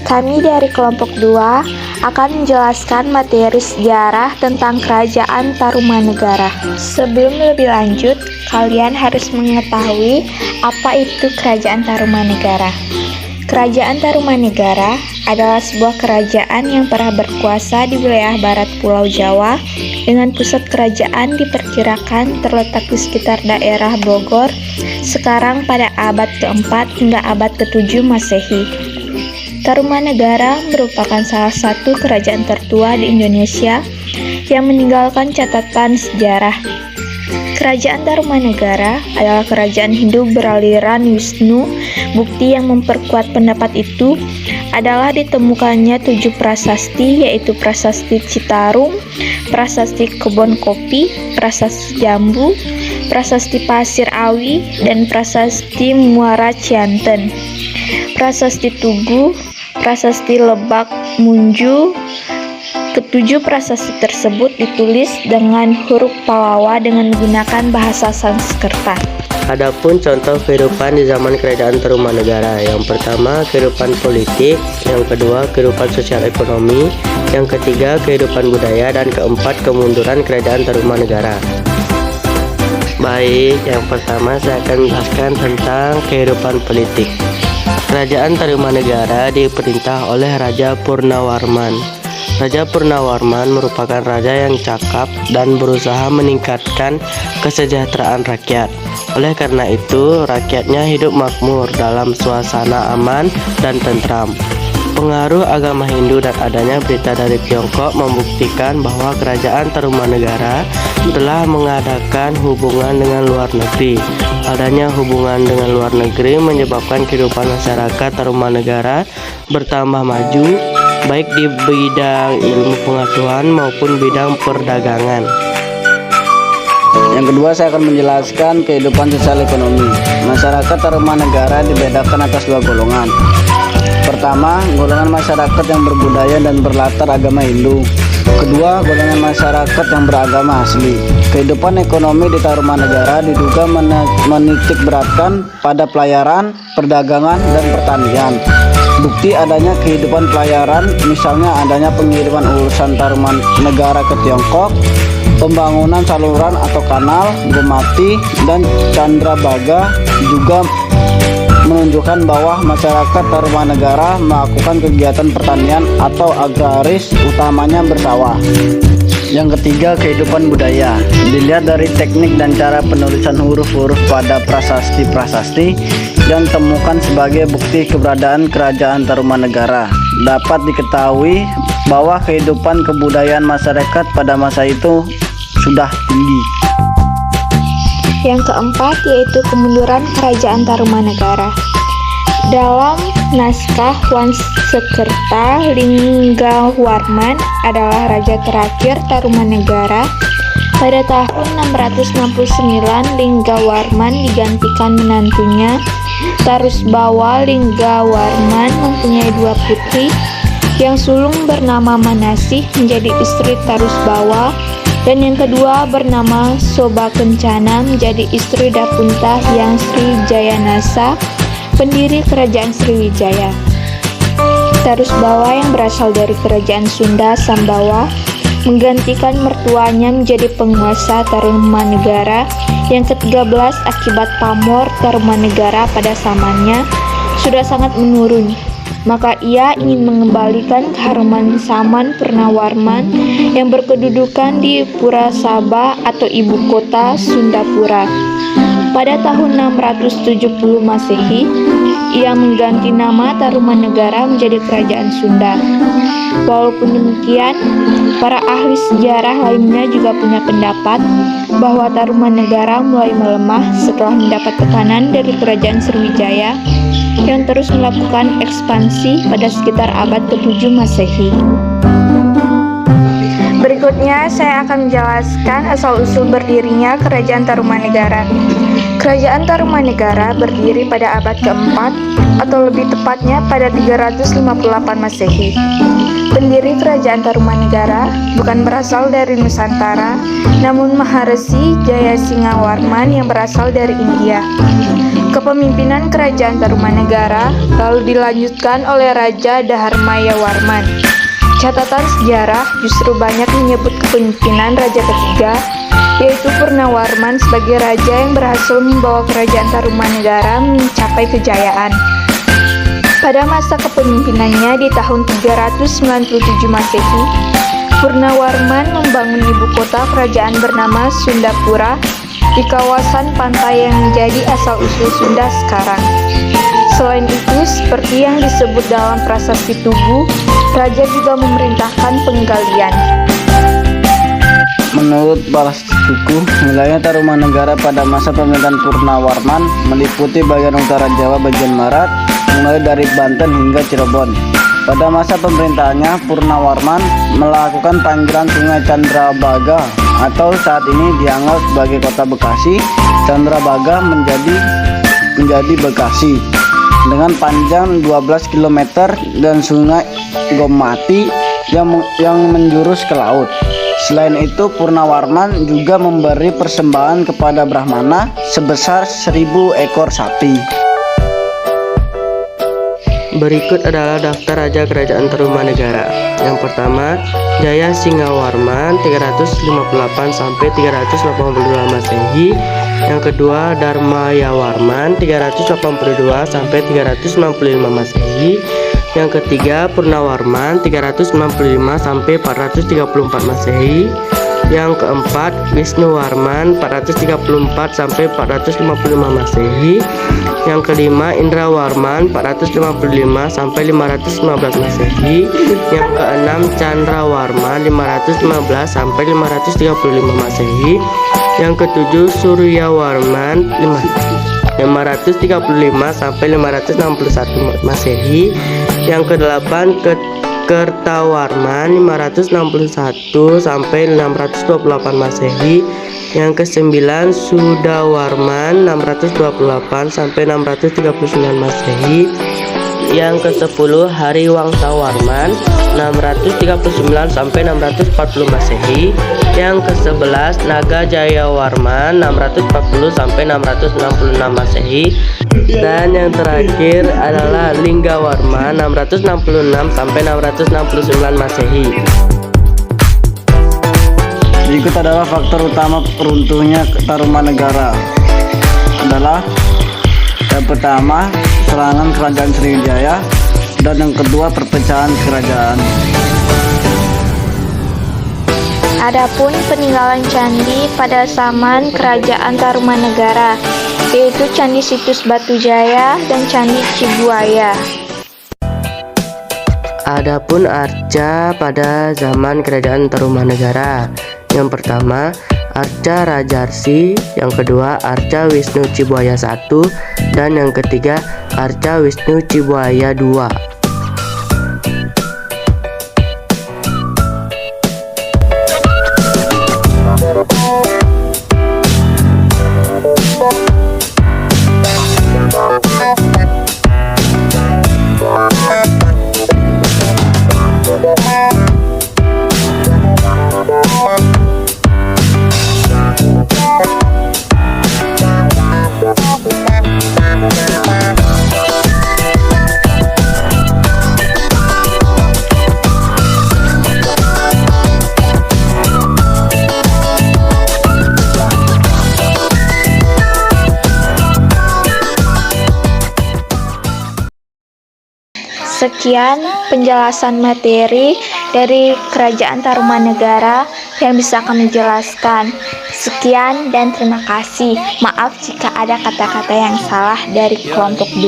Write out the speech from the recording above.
Kami dari kelompok 2 akan menjelaskan materi sejarah tentang Kerajaan Tarumanegara. Sebelum lebih lanjut, kalian harus mengetahui apa itu Kerajaan Tarumanegara. Kerajaan Tarumanegara adalah sebuah kerajaan yang pernah berkuasa di wilayah barat Pulau Jawa dengan pusat kerajaan diperkirakan terletak di sekitar daerah Bogor sekarang pada abad ke-4 hingga abad ke-7 Masehi. Tarumanegara merupakan salah satu kerajaan tertua di Indonesia yang meninggalkan catatan sejarah. Kerajaan Tarumanegara adalah kerajaan Hindu beraliran Wisnu. Bukti yang memperkuat pendapat itu adalah ditemukannya 7 prasasti, yaitu Prasasti Citarum, Prasasti Kebon Kopi, Prasasti Jambu, Prasasti Pasir Awi, dan Prasasti Muara Cianten. Prasasti Tugu, Prasasti Lebak Munju. Ketujuh prasasti tersebut ditulis dengan huruf Pallawa dengan menggunakan bahasa Sanskerta. Adapun contoh kehidupan di zaman Kerajaan Tarumanegara, yang pertama kehidupan politik, yang kedua kehidupan sosial ekonomi, yang ketiga kehidupan budaya, dan keempat kemunduran Kerajaan Tarumanegara. Baik, yang pertama saya akan menjelaskan tentang kehidupan politik. Kerajaan Tarumanegara diperintah oleh Raja Purnawarman. Raja Purnawarman merupakan raja yang cakap dan berusaha meningkatkan kesejahteraan rakyat. Oleh karena itu, rakyatnya hidup makmur dalam suasana aman dan tentram. Pengaruh agama Hindu dan adanya berita dari Tiongkok membuktikan bahwa Kerajaan Tarumanegara telah mengadakan hubungan dengan luar negeri. Adanya hubungan dengan luar negeri menyebabkan kehidupan masyarakat Tarumanegara bertambah maju, baik di bidang ilmu pengetahuan maupun bidang perdagangan. Yang kedua, saya akan menjelaskan kehidupan sosial ekonomi. Masyarakat Tarumanegara dibedakan atas 2 golongan. Pertama, golongan masyarakat yang berbudaya dan berlatar agama Hindu. Kedua, golongan masyarakat yang beragama asli. Kehidupan ekonomi di Tarumanegara diduga menitik beratkan pada pelayaran, perdagangan, dan pertanian. Bukti adanya kehidupan pelayaran, misalnya adanya pengiriman urusan Tarumanegara ke Tiongkok, pembangunan saluran atau kanal, Gemati, dan Candrabaga juga menunjukkan bahwa masyarakat Tarumanegara melakukan kegiatan pertanian atau agraris, utamanya bersawah. Yang ketiga, kehidupan budaya. Dilihat dari teknik dan cara penulisan huruf-huruf pada prasasti-prasasti yang temukan sebagai bukti keberadaan Kerajaan Tarumanegara, dapat diketahui bahwa kehidupan kebudayaan masyarakat pada masa itu sudah tinggi. Yang keempat yaitu kemunduran Kerajaan Tarumanegara. Dalam naskah Wansekerta, Linggawarman adalah raja terakhir Tarumanegara. Pada tahun 669, Linggawarman digantikan menantunya. Tarusbawa Linggawarman mempunyai 2 putri. Yang sulung bernama Manasih menjadi istri Tarusbawa, dan yang kedua bernama Soba Kencana menjadi istri Dapunta yang Srijayanasa, pendiri Kerajaan Sriwijaya. Tarusbawa yang berasal dari Kerajaan Sunda Sambawa menggantikan mertuanya menjadi penguasa Tarumanegara yang ke-13 akibat pamor Tarumanegara pada zamannya sudah sangat menurun. Maka ia ingin mengembalikan keharuman zaman Purnawarman yang berkedudukan di Purasaba atau ibu kota Sundapura. Pada tahun 670 Masehi, ia mengganti nama Tarumanegara menjadi Kerajaan Sunda. Walaupun demikian, para ahli sejarah lainnya juga punya pendapat bahwa Tarumanegara mulai melemah setelah mendapat tekanan dari Kerajaan Sriwijaya yang terus melakukan ekspansi pada sekitar abad ke-7 Masehi. Berikutnya saya akan menjelaskan asal-usul berdirinya Kerajaan Tarumanegara. Kerajaan Tarumanegara berdiri pada abad ke-4 atau lebih tepatnya pada 358 Masehi. Pendiri Kerajaan Tarumanegara bukan berasal dari Nusantara, namun Maharesi Jayasinghawarman yang berasal dari India. Kepemimpinan Kerajaan Tarumanegara lalu dilanjutkan oleh Raja Daharmayawarman. Catatan sejarah justru banyak menyebut kepemimpinan Raja ketiga, yaitu Purnawarman sebagai raja yang berhasil membawa Kerajaan Tarumanegara mencapai kejayaan. Pada masa kepemimpinannya di tahun 397 Masehi, Purnawarman membangun ibu kota kerajaan bernama Sundapura di kawasan pantai yang menjadi asal-usul Sunda sekarang. Selain itu, seperti yang disebut dalam prasasti Tugu, raja juga memerintahkan penggalian. Menurut Prastastiku, wilayah Tarumanegara pada masa pemerintahan Purnawarman meliputi bagian utara Jawa bagian barat, mulai dari Banten hingga Cirebon. Pada masa pemerintahannya, Purnawarman melakukan panggilan Sungai Candrabaga atau saat ini dianggap sebagai kota Bekasi. Candrabaga menjadi Bekasi dengan panjang 12 km dan Sungai Gomati yang menjurus ke laut. Selain itu, Purnawarman juga memberi persembahan kepada Brahmana sebesar 1000 ekor sapi. Berikut adalah daftar raja kerajaan Tarumanegara. Yang pertama, Jaya Singawarman 358 sampai 382 Masehi. Yang kedua, Dharmayawarman 382 sampai 395 Masehi. Yang ketiga, Purnawarman 365 sampai 434 Masehi. Yang keempat, Wisnuwarman 434 sampai 455 Masehi. Yang kelima, Indrawarman 455 sampai 515 Masehi. Yang keenam, Candrawarman 515 sampai 535 Masehi. Yang ketujuh, Suryawarman 535 sampai 561 Masehi. Yang kedelapan, Kertawarman 561 sampai 628 Masehi. Yang kesembilan, Sudawarman 628 sampai 639 Masehi. Yang ke-10, Hariwangsawarman 639 sampai 640 Masehi. Yang ke-11, Nagajayawarman 640 sampai 666 Masehi. Dan yang terakhir adalah Linggawarman 666 sampai 669 Masehi. Berikut adalah faktor utama runtuhnya Tarumanegara. Adalah yang pertama, serangan kerajaan Sriwijaya, dan yang kedua, perpecahan kerajaan. Adapun peninggalan candi pada zaman Kerajaan Tarumanegara, yaitu Candi Situs Batujaya dan Candi Cibuaya. Adapun arca pada zaman Kerajaan Tarumanegara. Yang pertama, arca Rajarsi, yang kedua arca Wisnu Cibuaya I, dan yang ketiga arca Wisnu Cibuaya II. Sekian penjelasan materi dari Kerajaan Tarumanegara yang bisa kami jelaskan. Sekian dan terima kasih. Maaf jika ada kata-kata yang salah dari kelompok 2.